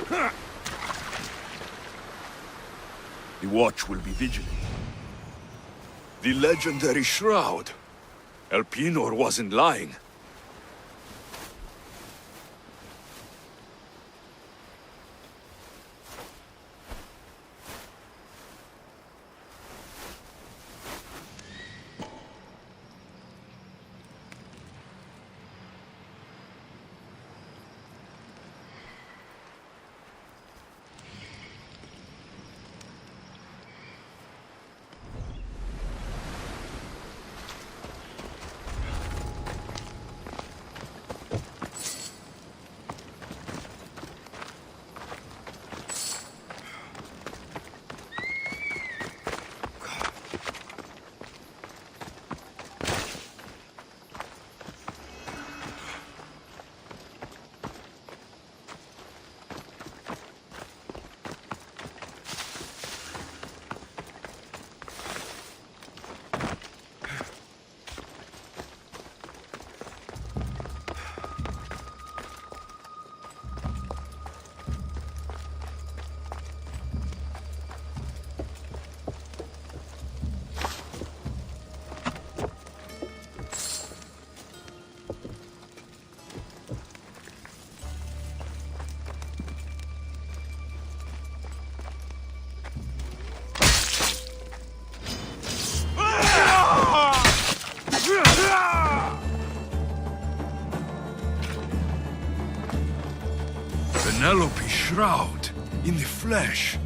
The watch will be vigilant. The legendary shroud. Elpinor wasn't lying. Penelope's shroud in the flesh.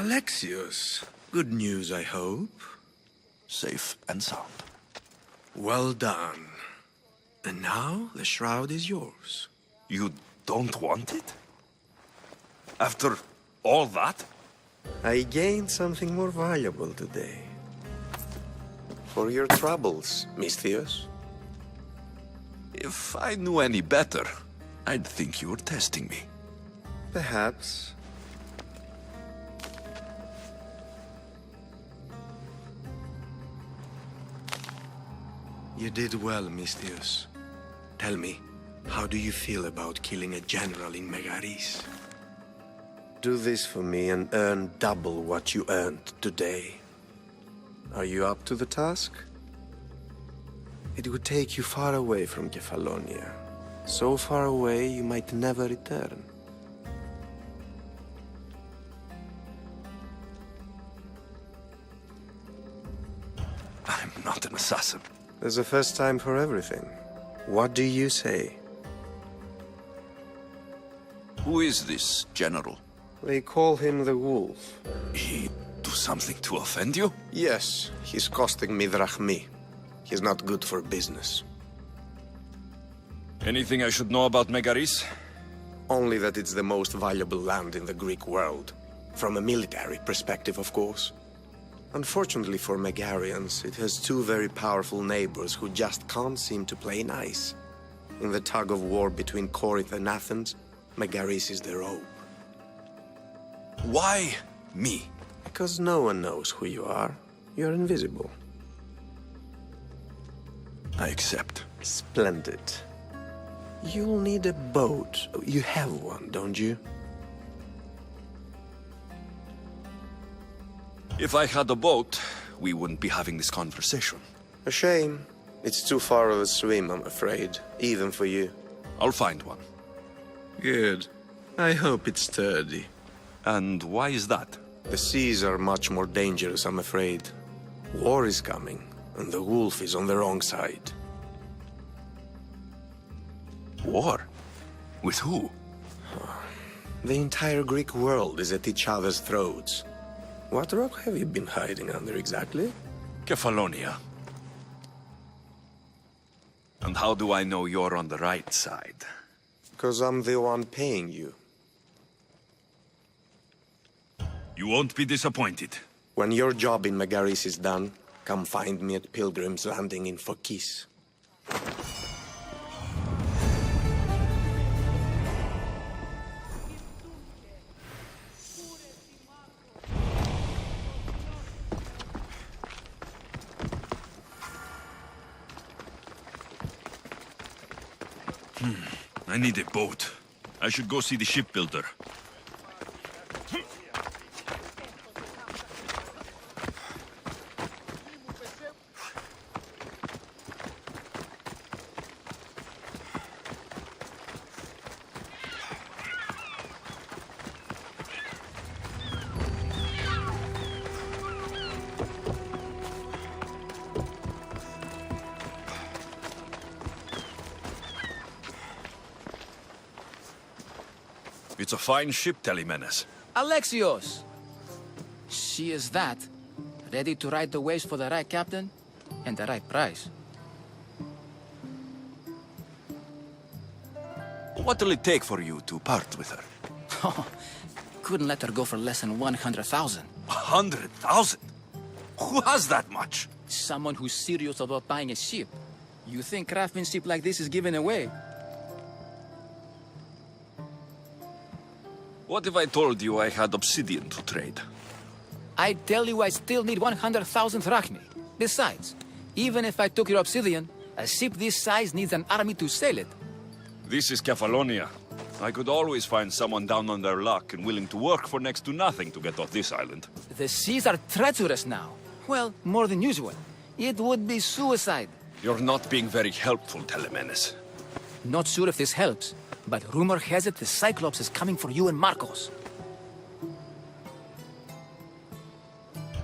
Alexios, good news, I hope. Safe and sound. Well done. And now the shroud is yours. You don't want it? After all that? I gained something more valuable today. For your troubles, Misthios. If I knew any better, I'd think you were testing me. Perhaps. You did well, Misthios. Tell me, how do you feel about killing a general in Megaris? Do this for me and earn double what you earned today. Are you up to the task? It would take you far away from Kephallonia. So far away you might never return. I'm not an assassin. There's a first time for everything. What do you say? Who is this general? They call him the Wolf. He do something to offend you? Yes, he's costing me drachmi. He's not good for business. Anything I should know about Megaris? Only that it's the most valuable land in the Greek world. From a military perspective, of course. Unfortunately for Megarians, it has two very powerful neighbors who just can't seem to play nice. In the tug of war between Corinth and Athens, Megaris is the rope. Why me? Because no one knows who you are. You're invisible. I accept. Splendid. You'll need a boat. You have one, don't you? If I had a boat, we wouldn't be having this conversation. A shame. It's too far of a swim, I'm afraid. Even for you. I'll find one. Good. I hope it's sturdy. And why is that? The seas are much more dangerous, I'm afraid. War is coming, and the wolf is on the wrong side. War? With who? The entire Greek world is at each other's throats. What rock have you been hiding under exactly? Kephallonia. And how do I know you're on the right side? Because I'm the one paying you. You won't be disappointed. When your job in Megaris is done, come find me at Pilgrim's Landing in Phokis. I need a boat. I should go see the shipbuilder. It's a fine ship, Telemenes. Alexios! She is that. Ready to ride the waves for the right captain and the right price. What'll it take for you to part with her? Couldn't let her go for less than 100,000. 100,000? Who has that much? Someone who's serious about buying a ship. You think craftsmanship like this is given away? What if I told you I had obsidian to trade? I tell you I still need 100,000 drachmi. Besides, even if I took your obsidian, a ship this size needs an army to sail it. This is Kephallonia. I could always find someone down on their luck and willing to work for next to nothing to get off this island. The seas are treacherous now. Well, more than usual. It would be suicide. You're not being very helpful, Telemenes. Not sure if this helps, but rumor has it the Cyclops is coming for you and Marcos.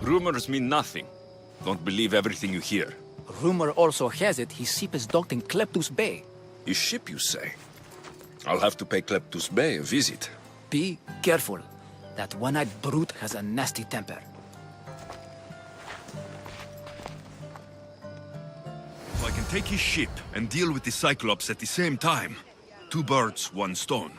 Rumors mean nothing. Don't believe everything you hear. Rumor also has it his ship is docked in Kleptus Bay. His ship, you say? I'll have to pay Kleptus Bay a visit. Be careful. That one-eyed brute has a nasty temper. If I can take his ship and deal with the Cyclops at the same time, 2 birds, 1 stone.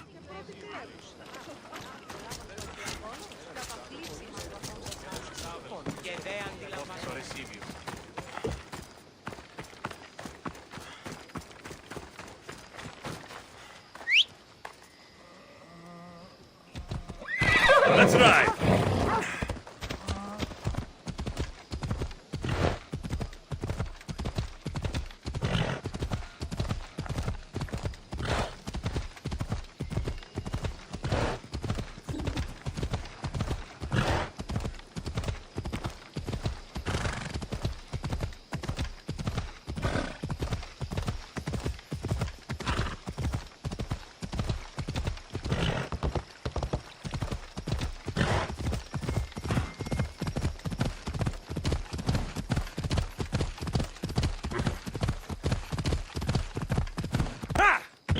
That's right.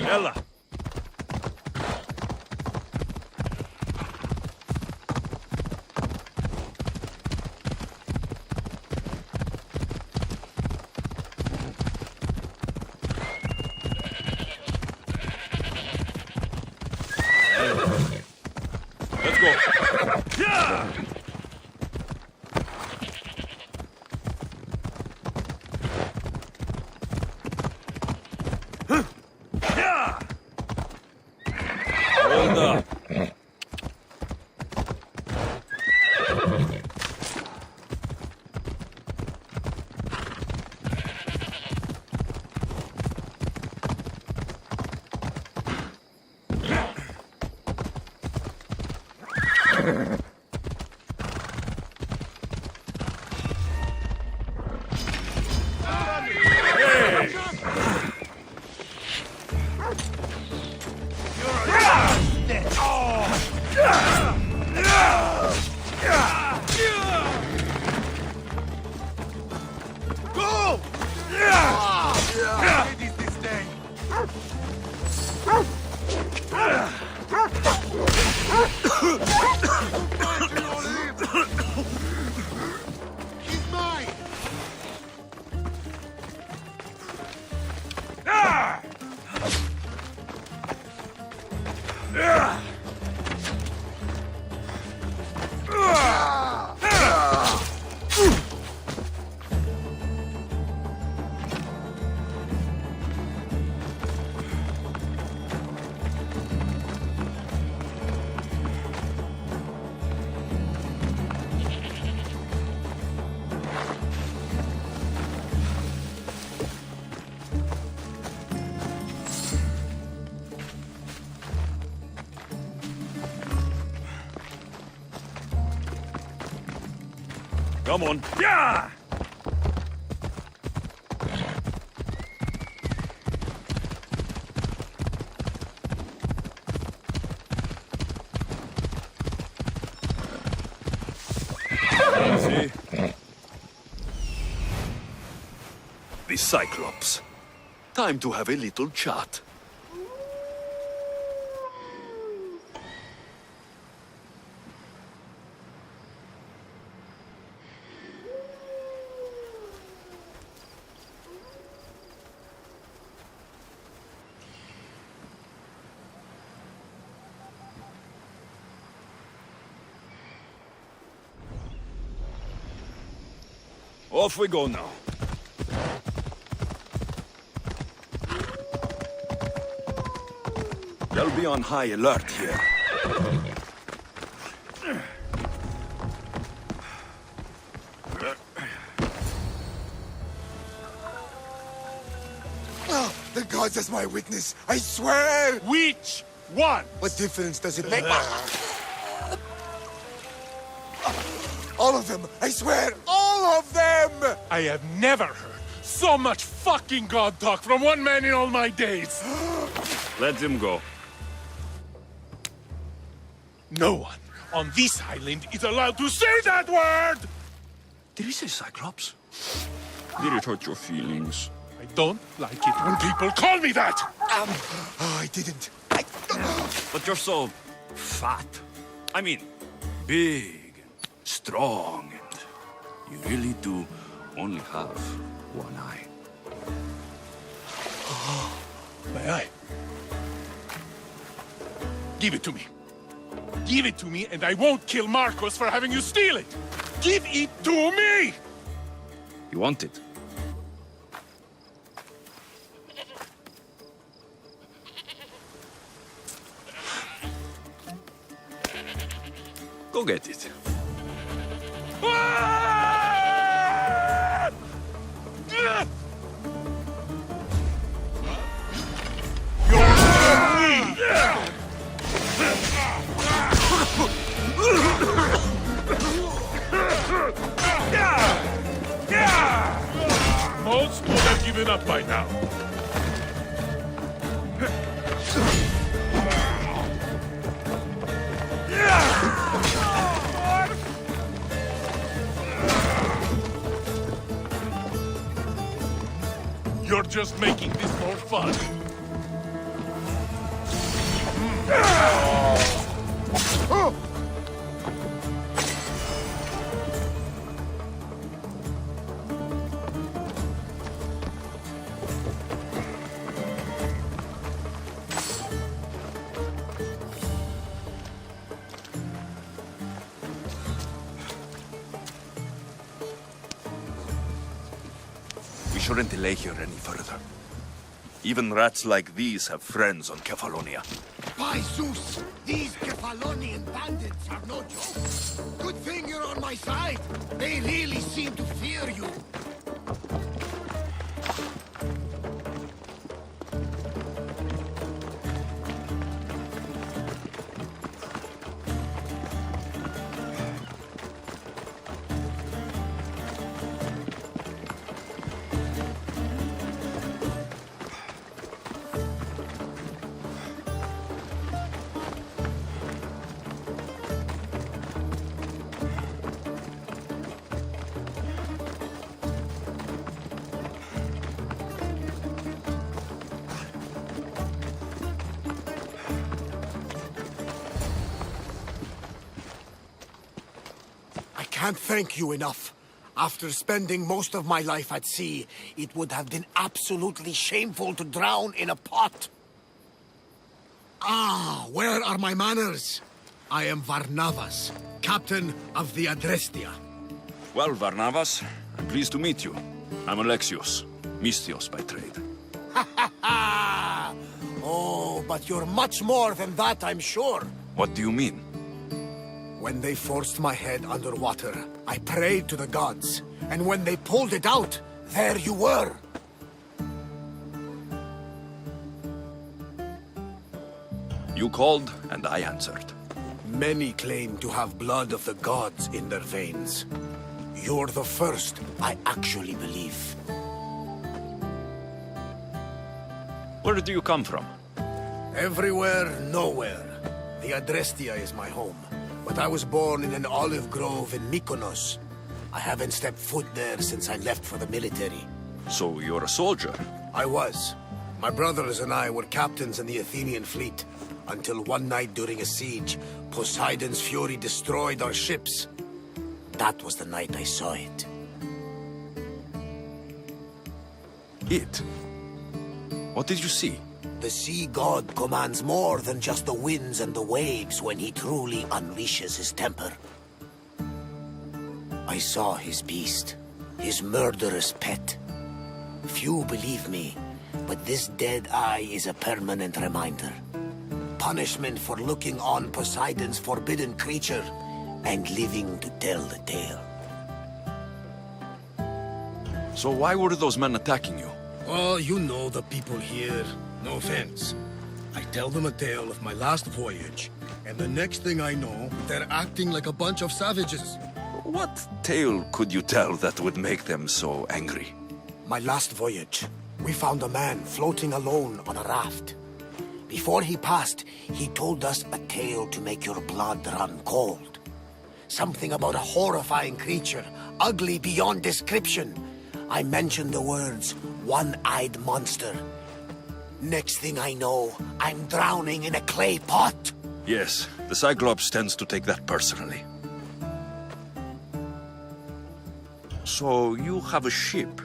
Ella. Let's go. Yeah! Hold up. Come on. Yeah! See? The Cyclops. Time to have a little chat. Off we go now. They'll be on high alert here. Oh, the gods as my witness, I swear! Which one? What difference does it make? All of them, I swear, all of them! I have never heard so much fucking god talk from one man in all my days. Let him go. No one on this island is allowed to say that word! Did he say Cyclops? Did it hurt your feelings? I don't like it when people call me that! Oh, I didn't. But you're so fat. I mean, big, strong, and you really do only have one eye. My eye. Give it to me. Give it to me, and I won't kill Marcos for having you steal it. Give it to me! You want it? Go get it. Ah! Ah! Most would have given up by now. You're just making this more fun. We shouldn't delay here any further. Even rats like these have friends on Kephallonia. By Zeus, these Kephalonian bandits are no joke. Good thing you're on my side. They really seem to fear you. I can't thank you enough. After spending most of my life at sea, it would have been absolutely shameful to drown in a pot. Ah, where are my manners? I am Varnavas, captain of the Adrestia. Well, Varnavas, I'm pleased to meet you. I'm Alexios, Mystios by trade. Oh, but you're much more than that, I'm sure. What do you mean? When they forced my head underwater, I prayed to the gods. And when they pulled it out, there you were. You called, and I answered. Many claim to have blood of the gods in their veins. You're the first I actually believe. Where do you come from? Everywhere, nowhere. The Adrestia is my home. But I was born in an olive grove in Mykonos. I haven't stepped foot there since I left for the military. So you're a soldier? I was. My brothers and I were captains in the Athenian fleet. Until one night during a siege, Poseidon's fury destroyed our ships. That was the night I saw it. It? What did you see? The sea god commands more than just the winds and the waves when he truly unleashes his temper. I saw his beast, his murderous pet. Few believe me, but this dead eye is a permanent reminder. Punishment for looking on Poseidon's forbidden creature and living to tell the tale. So why were those men attacking you? Oh, you know the people here. No offense. I tell them a tale of my last voyage, and the next thing I know, they're acting like a bunch of savages. What tale could you tell that would make them so angry? My last voyage, we found a man floating alone on a raft. Before he passed, he told us a tale to make your blood run cold. Something about a horrifying creature, ugly beyond description. I mentioned the words, one-eyed monster. Next thing I know, I'm drowning in a clay pot. Yes, the Cyclops tends to take that personally. So you have a ship?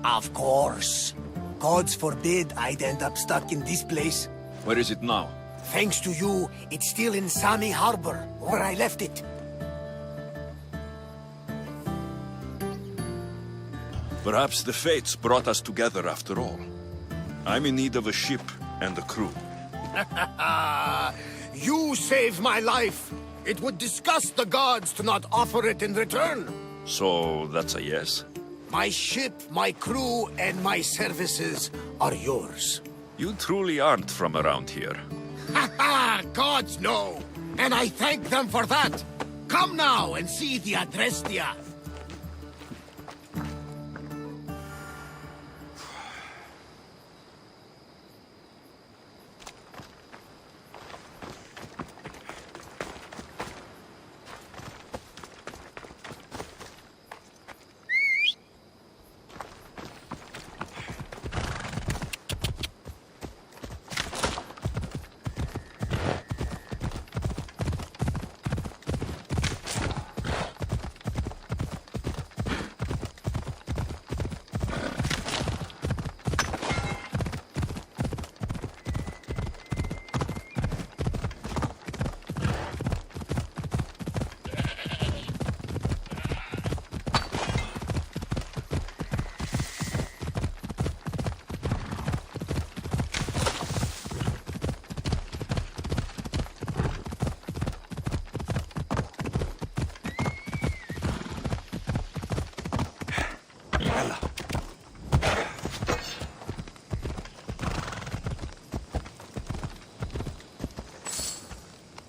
Of course. Gods forbid I'd end up stuck in this place. Where is it now? Thanks to you, it's still in Sami Harbor, where I left it. Perhaps the fates brought us together after all. I'm in need of a ship and a crew. You saved my life. It would disgust the gods to not offer it in return. So that's a yes? My ship, my crew, and my services are yours. You truly aren't from around here. Ha ha! Gods know! And I thank them for that! Come now and see the Adrestia!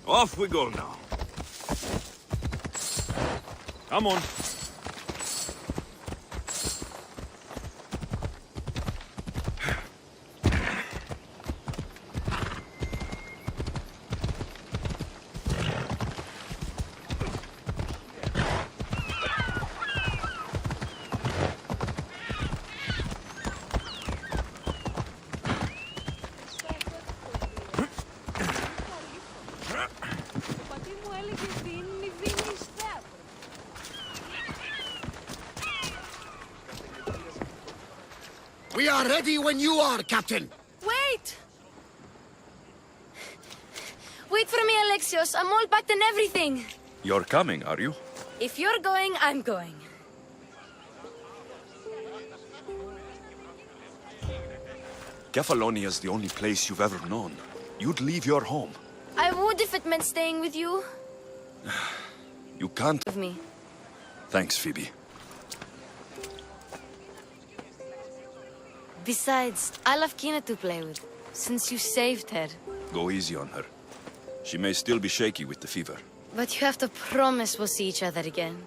Off we go now. Come on. We are ready when you are, Captain. Wait! Wait for me, Alexios. I'm all packed and everything. You're coming, are you? If you're going, I'm going. Kephallonia is the only place you've ever known. You'd leave your home. I would if it meant staying with you. You can't... With me. Thanks, Phoebe. Besides, I love Kina to play with, since you saved her. Go easy on her. She may still be shaky with the fever. But you have to promise we'll see each other again.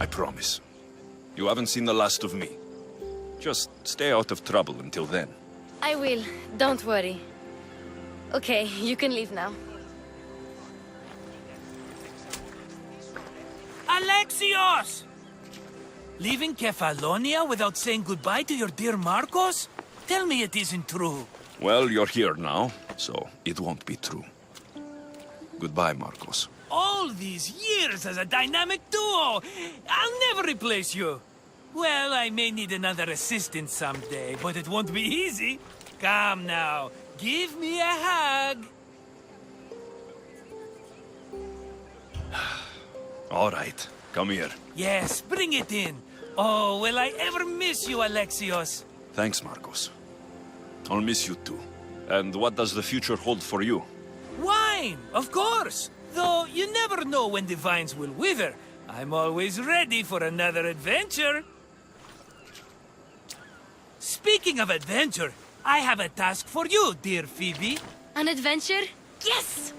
I promise. You haven't seen the last of me. Just stay out of trouble until then. I will, don't worry. Okay, you can leave now. Alexios! Leaving Kephallonia without saying goodbye to your dear Marcos? Tell me it isn't true. Well, you're here now, so it won't be true. Goodbye, Marcos. All these years as a dynamic duo! I'll never replace you! Well, I may need another assistant someday, but it won't be easy. Come now, give me a hug! All right, come here. Yes, bring it in. Oh, will I ever miss you, Alexios? Thanks, Marcos. I'll miss you too. And what does the future hold for you? Wine, of course! Though you never know when the vines will wither. I'm always ready for another adventure. Speaking of adventure, I have a task for you, dear Phoebe. An adventure? Yes!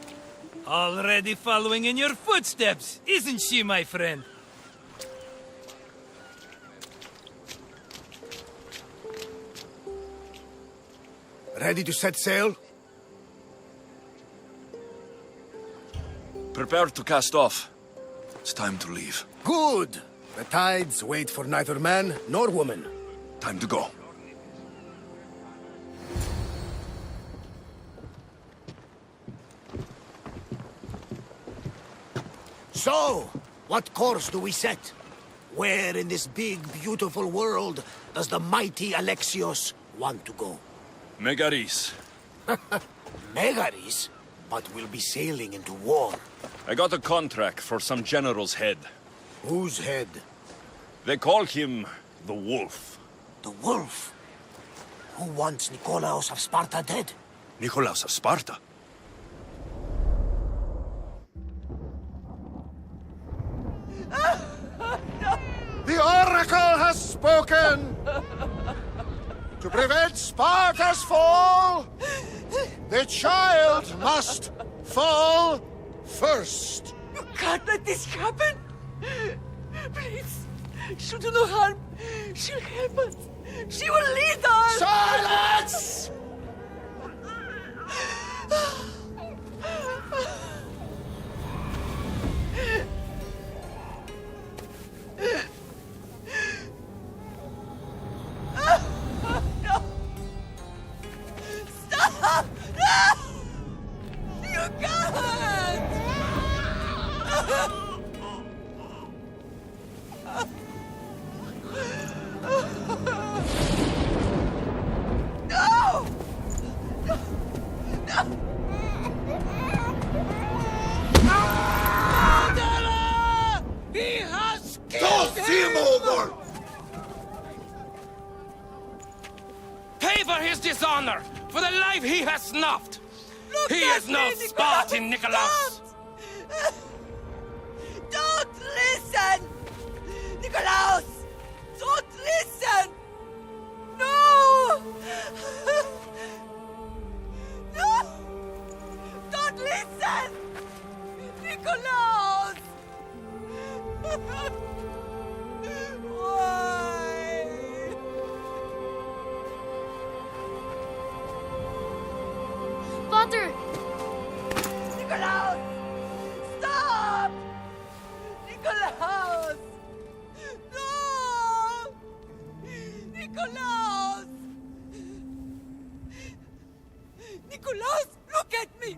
Already following in your footsteps, isn't she, my friend? Ready to set sail? Prepare to cast off. It's time to leave. Good! The tides wait for neither man nor woman. Time to go. So, what course do we set? Where in this big, beautiful world does the mighty Alexios want to go? Megaris. Megaris? But we'll be sailing into war. I got a contract for some general's head. Whose head? They call him the Wolf. The wolf? Who wants Nikolaos of Sparta dead? Nikolaos of Sparta? The Oracle has spoken! To prevent Sparta's fall, the child must fall first. You can't let this happen! Please, she'll do no harm. She'll help us. She will lead us! Silence! Stop! No! You can't! No! Murderer! He has killed him! over! Pay for his dishonor, for the life he has snuffed. He is no Spartan, Nikolaos. Don't listen! Nikolaos! Don't listen! No! No! Don't listen! Nikolaos! Why? Father! Nikolaos! Stop! Nikolaos! No! Nikolaos! Nikolaos, look at me!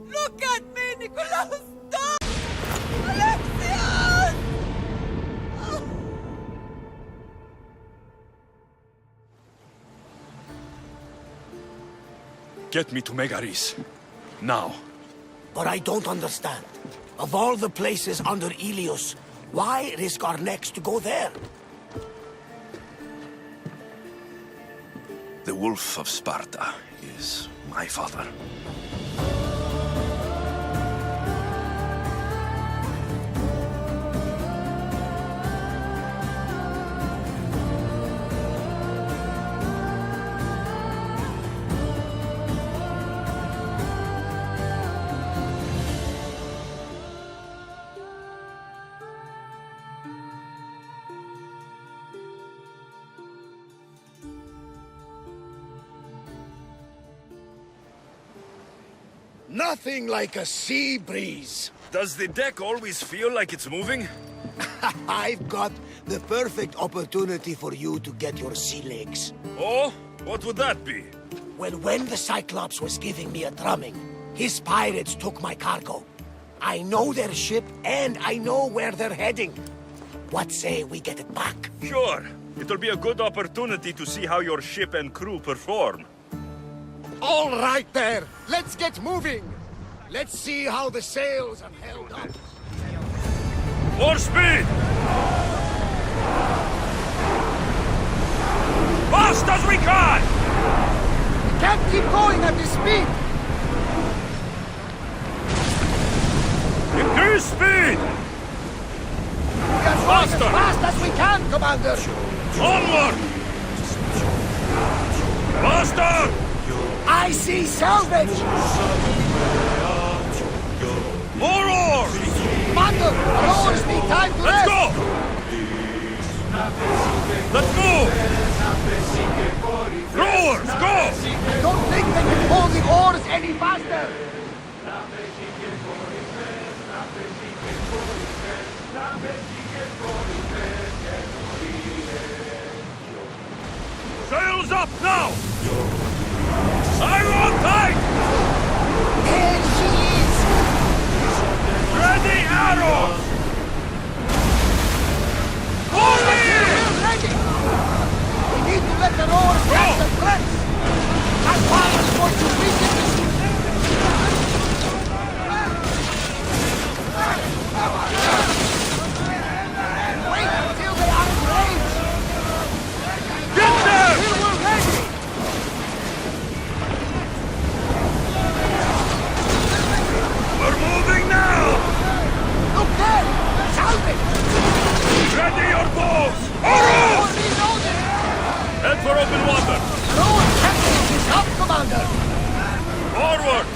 Look at me, Nikolaos! Stop! Alexios! Get me to Megaris. Now. But I don't understand. Of all the places under Ilios, why risk our necks to go there? The Wolf of Sparta is my father. Nothing like a sea breeze. Does the deck always feel like it's moving? I've got the perfect opportunity for you to get your sea legs. Oh? What would that be? Well, when the Cyclops was giving me a drumming, his pirates took my cargo. I know their ship, and I know where they're heading. What say we get it back? Sure. It'll be a good opportunity to see how your ship and crew perform. All right there, let's get moving. Let's see how the sails have held up. More speed! Fast as we can! We can't keep going at this speed. Increase speed! We are going as Faster! fast as we can, Commander. Onward! Faster! I see salvage! More oars! Commander, the oars need time to Let's rest. go! Let's move! Rowers, go! I don't think they can pull the oars any faster. Sails up now! Iron tight! There she is. Ready! Ready arrows! Ready! We need to let the rowers catch the threats! That fire is going to weaken this... Wait until they are in range! Get them! Till we're ready! We're moving now! Look there! Salvage! Ready your bows! Arrows! Reloading! Head for open water! Rowers captain is up, Commander! Forward!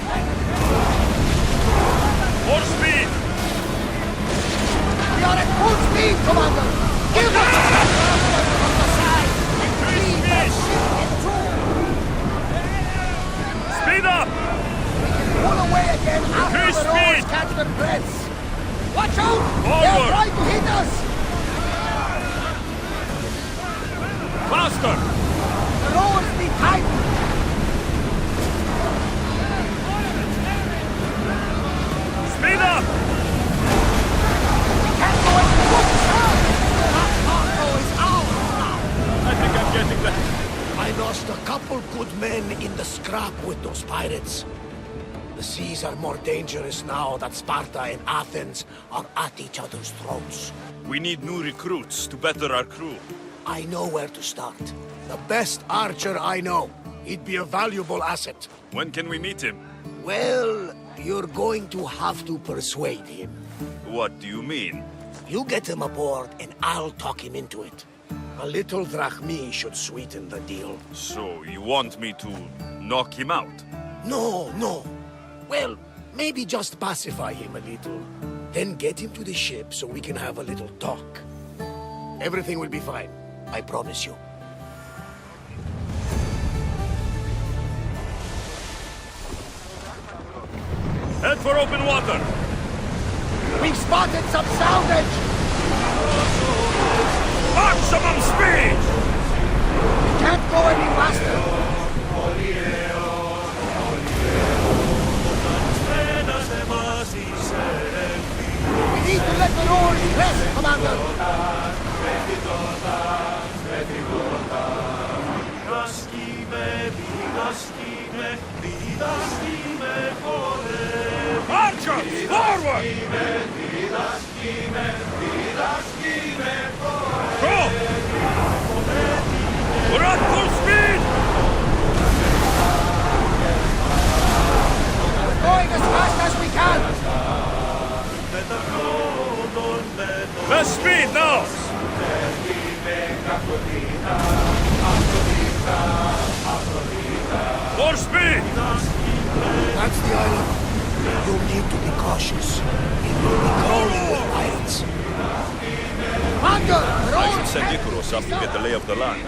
More speed! We are at full speed, Commander! Give us a on the side and lead that ship in two! Speed up! Pull away again after Increase the rowers speed! catch their breaths! Watch out! Forward! They're trying to hit us! Faster! The rowers need time! Speed up! We can't go any quicker! That cargo is ours now! I think I'm getting that. I lost a couple good men in the scrap with those pirates. The seas are more dangerous now that Sparta and Athens are at each other's throats. We need new recruits to better our crew. I know where to start. The best archer I know. He'd be a valuable asset. When can we meet him? Well, you're going to have to persuade him. What do you mean? You get him aboard and I'll talk him into it. A little drachmi should sweeten the deal. So, you want me to knock him out? No, no. Well, maybe just pacify him a little. Then get him to the ship so we can have a little talk. Everything will be fine. I promise you. Head for open water! We've spotted some salvage! Maximum speed! We can't go any faster! We need to let the rowers rest, Commander! Archers, forward! Go! We're at full speed! We're going as fast as we can! Less speed now! More speed! That's the island. You'll need to be cautious. It will be crawling with pirates. Commander! The I should rowers send can't Icarus up to get the lay of the land.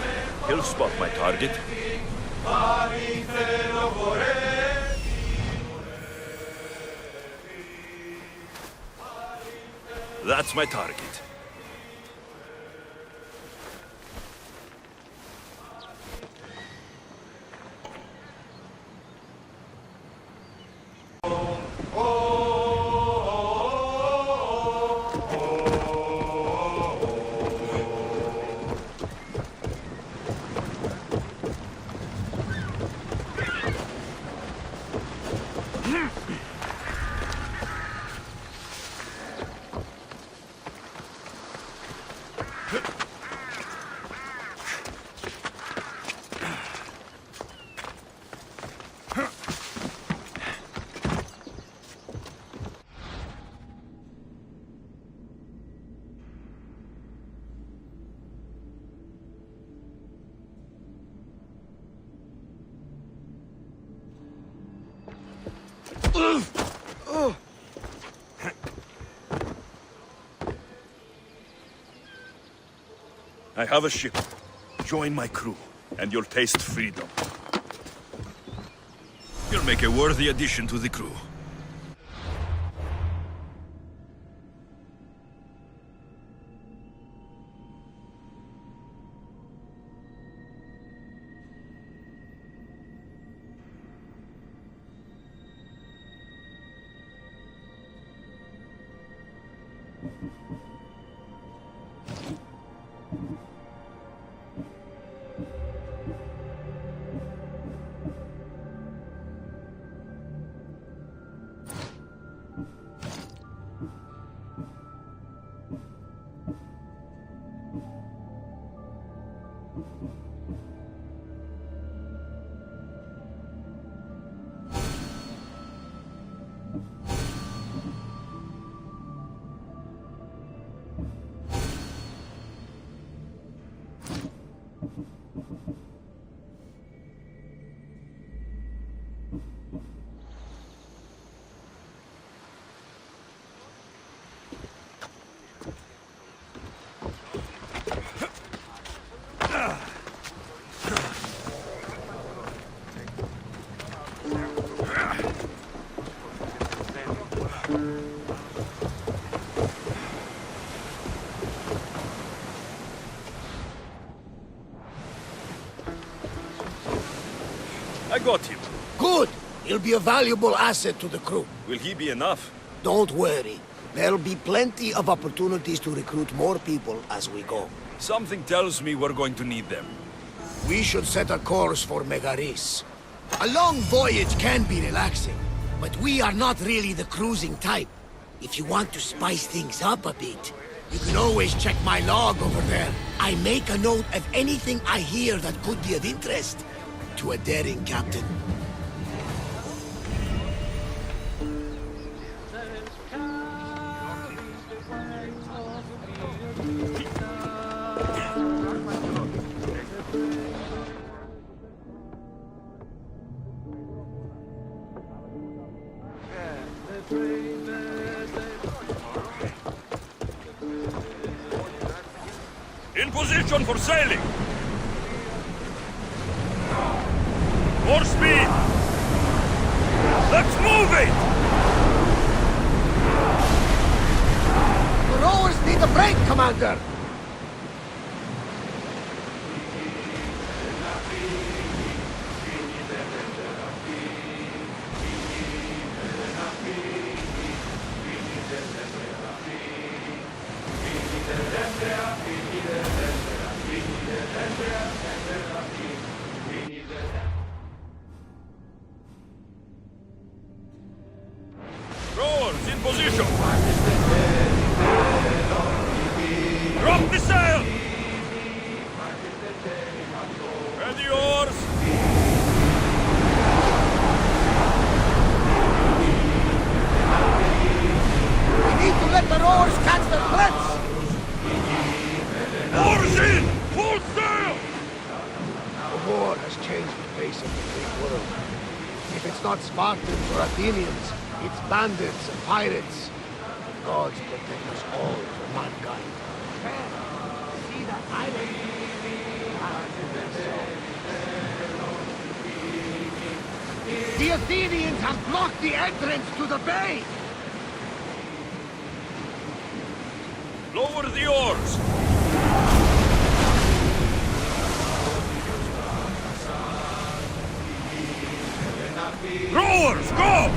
He'll spot my target. That's my target. I have a ship. Join my crew, and you'll taste freedom. You'll make a worthy addition to the crew. I got him. Good. He'll be a valuable asset to the crew. Will he be enough? Don't worry. There'll be plenty of opportunities to recruit more people as we go. Something tells me we're going to need them. We should set a course for Megaris. A long voyage can be relaxing, but we are not really the cruising type. If you want to spice things up a bit, you can always check my log over there. I make a note of anything I hear that could be of interest to a daring captain. In position for sailing! More speed! Let's move it! The rowers need a break, Commander! Rowers in position! Drop the sail! Ready oars! We need to let the rowers catch their breaths! Oars in! Full sail! The war has changed the face of the Greek world. If it's not Spartans or Athenians, it's bandits and pirates. The gods protect us all from mankind. See that island? The Athenians have blocked the entrance to the bay! Lower the oars! Rowers, go!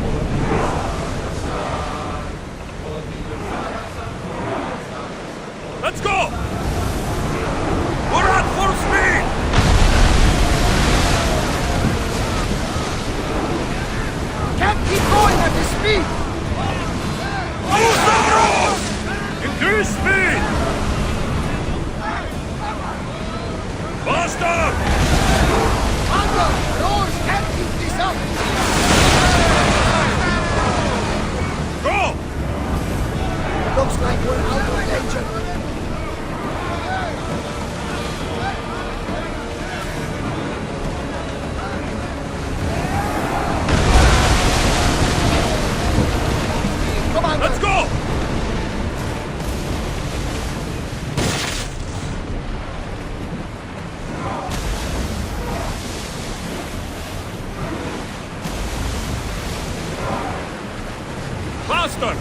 Let's go! We're at full speed! Can't keep going at this speed! Use the rowers! Increase speed! Faster! Under! Rowers can't keep this up! Go! Looks like we're out of danger. Come on, let's go! Faster!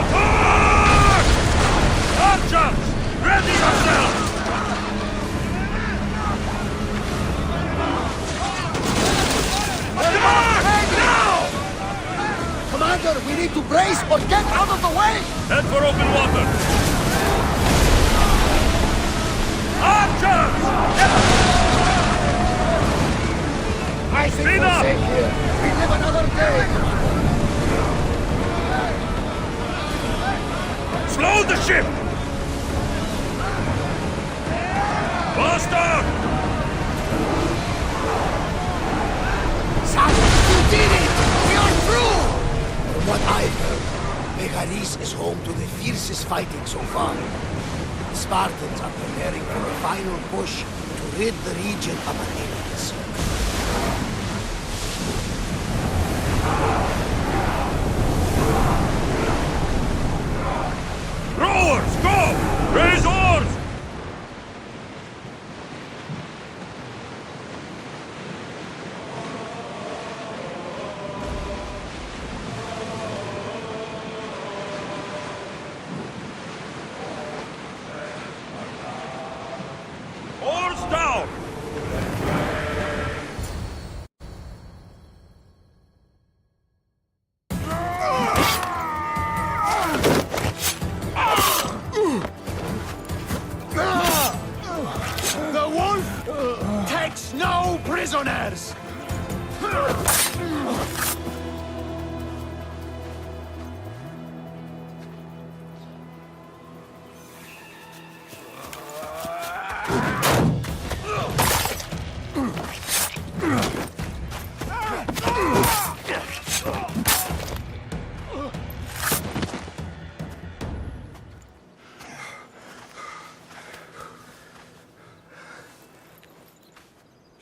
Attack! Archers! Ready yourselves! Attack! Now! Commander, we need to brace or get out of the way! Head for open water! Archers! I think Speed we're up! safe here. We live another day. Slow the ship! Faster! Silence! You did it! We are through! From what I've heard, Megaris is home to the fiercest fighting so far. The Spartans are preparing for a final push to rid the region of Athenians. Rowers, go! Raise oars! Oars down! takes no prisoners!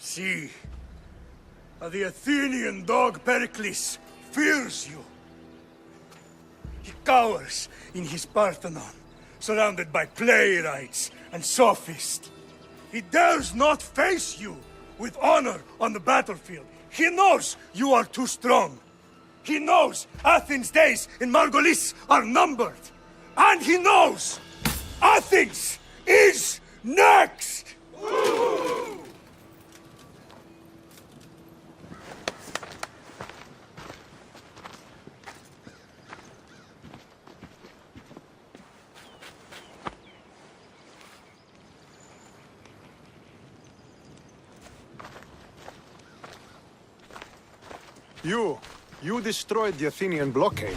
See, the Athenian dog Pericles fears you. He cowers in his Parthenon, surrounded by playwrights and sophists. He dares not face you with honor on the battlefield. He knows you are too strong. He knows Athens' days in Margolis are numbered. And he knows Athens is next! You destroyed the Athenian blockade.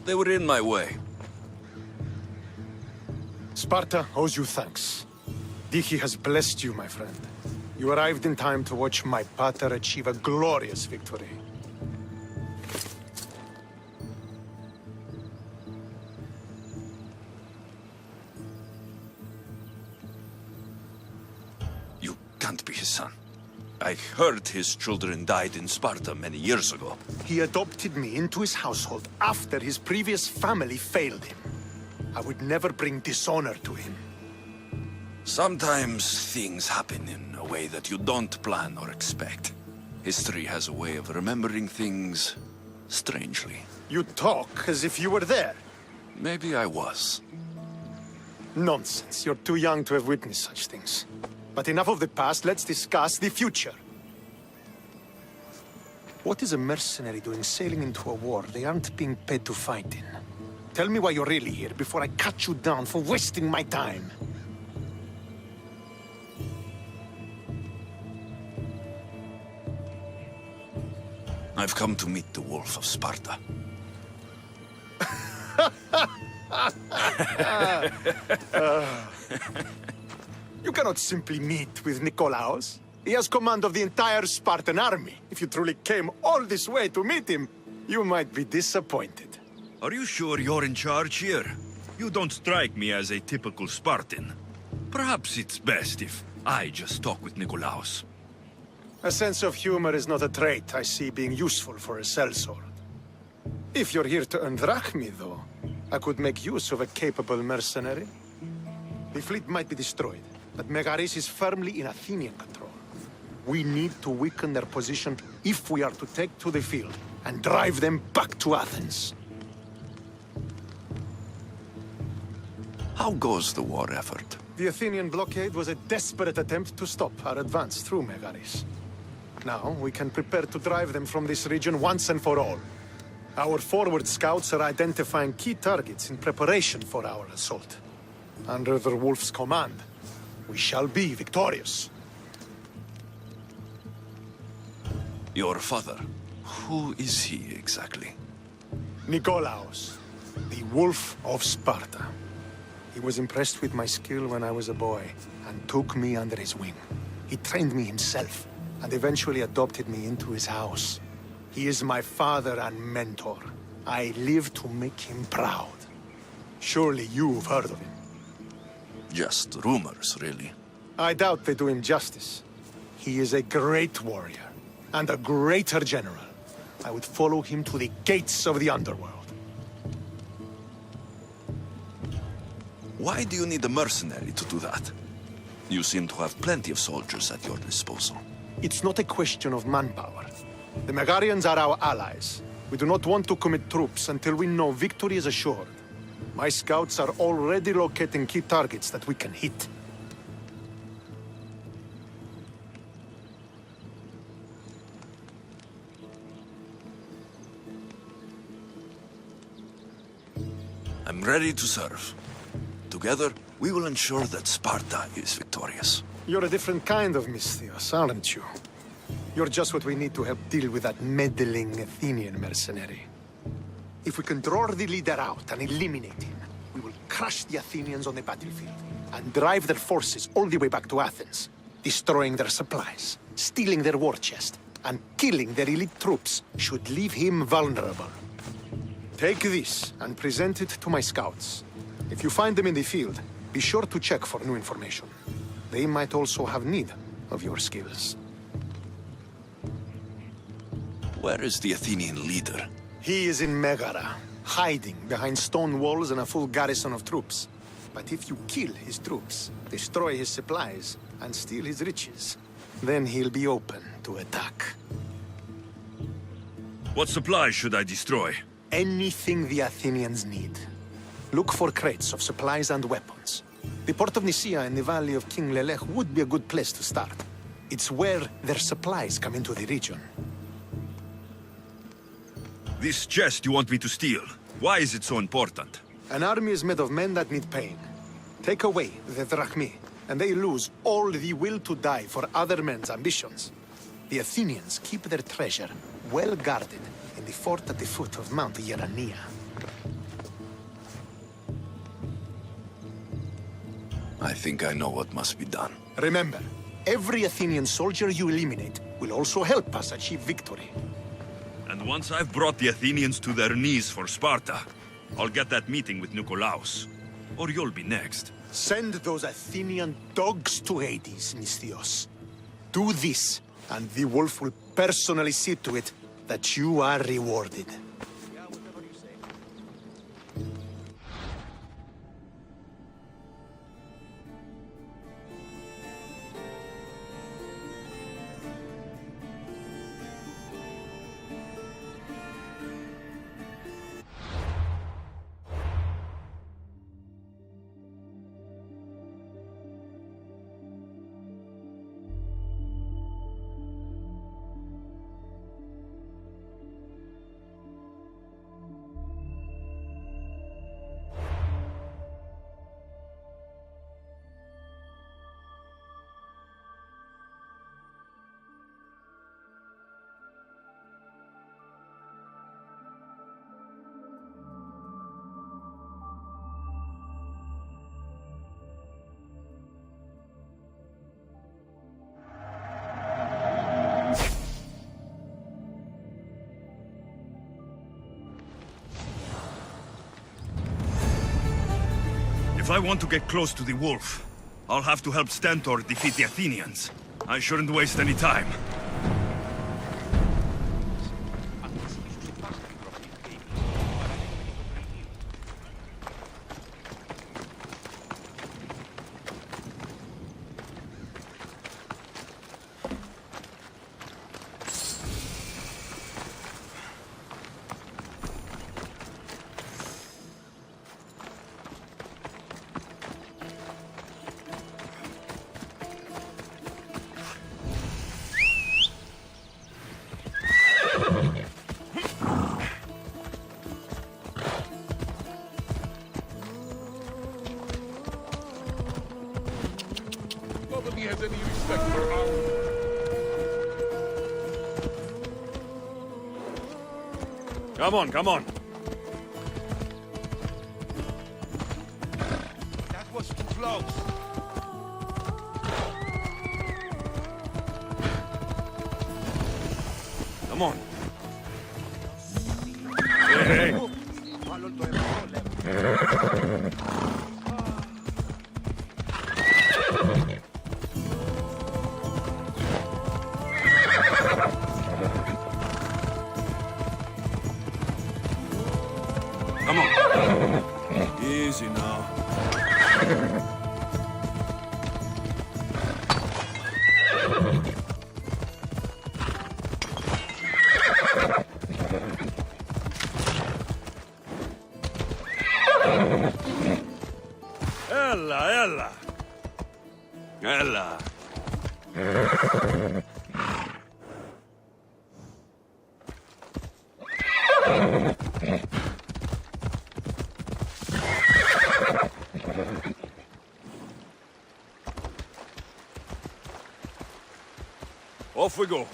They were in my way. Sparta owes you thanks. Diki has blessed you, my friend. You arrived in time to watch my pater achieve a glorious victory. You can't be his son. I heard his children died in Sparta many years ago. He adopted me into his household after his previous family failed him. I would never bring dishonor to him. Sometimes things happen in a way that you don't plan or expect. History has a way of remembering things strangely. You talk as if you were there. Maybe I was. Nonsense. You're too young to have witnessed such things. But enough of the past, let's discuss the future. What is a mercenary doing sailing into a war they aren't being paid to fight in? Tell me why you're really here before I cut you down for wasting my time. I've come to meet the Wolf of Sparta. You cannot simply meet with Nikolaos. He has command of the entire Spartan army. If you truly came all this way to meet him, you might be disappointed. Are you sure you're in charge here? You don't strike me as a typical Spartan. Perhaps it's best if I just talk with Nikolaos. A sense of humor is not a trait I see being useful for a sellsword. If you're here to earn drachmi, though, I could make use of a capable mercenary. The fleet might be destroyed, but Megaris is firmly in Athenian control. We need to weaken their position if we are to take to the field and drive them back to Athens. How goes the war effort? The Athenian blockade was a desperate attempt to stop our advance through Megaris. Now, we can prepare to drive them from this region once and for all. Our forward scouts are identifying key targets in preparation for our assault. Under the Wolf's command, we shall be victorious. Your father, who is he exactly? Nikolaos, the Wolf of Sparta. He was impressed with my skill when I was a boy, and took me under his wing. He trained me himself, and eventually adopted me into his house. He is my father and mentor. I live to make him proud. Surely you've heard of him. Just rumors, really. I doubt they do him justice. He is a great warrior, and a greater general. I would follow him to the gates of the underworld. Why do you need a mercenary to do that? You seem to have plenty of soldiers at your disposal. It's not a question of manpower. The Megarians are our allies. We do not want to commit troops until we know victory is assured. My scouts are already locating key targets that we can hit. I'm ready to serve. Together, We will ensure that Sparta is victorious. You're a different kind of Misthios, aren't you? You're just what we need to help deal with that meddling Athenian mercenary. If we can draw the leader out and eliminate him, we will crush the Athenians on the battlefield and drive their forces all the way back to Athens, destroying their supplies, stealing their war chest, and killing their elite troops should leave him vulnerable. Take this and present it to my scouts. If you find them in the field, be sure to check for new information. They might also have need of your skills. Where is the Athenian leader? He is in Megara, hiding behind stone walls and a full garrison of troops. But if you kill his troops, destroy his supplies, and steal his riches, then he'll be open to attack. What supplies should I destroy? Anything the Athenians need. Look for crates of supplies and weapons. The port of Nicaea in the valley of King Lelech would be a good place to start. It's where their supplies come into the region. This chest you want me to steal, why is it so important? An army is made of men that need pain. Take away the drachmi, and they lose all the will to die for other men's ambitions. The Athenians keep their treasure well guarded in the fort at the foot of Mount Yerania. I think I know what must be done. Remember, every Athenian soldier you eliminate will also help us achieve victory. And once I've brought the Athenians to their knees for Sparta, I'll get that meeting with Nikolaos. Or you'll be next. Send those Athenian dogs to Hades, Misthios. Do this, and the wolf will personally see to it that you are rewarded. If I want to get close to the wolf, I'll have to help Stentor defeat the Athenians. I shouldn't waste any time. Nobody has any respect for our... Come on, come on. That was too close. Come on. Hey, hey. Come on. Easy now. Ella, Ella. Ella. Off we go.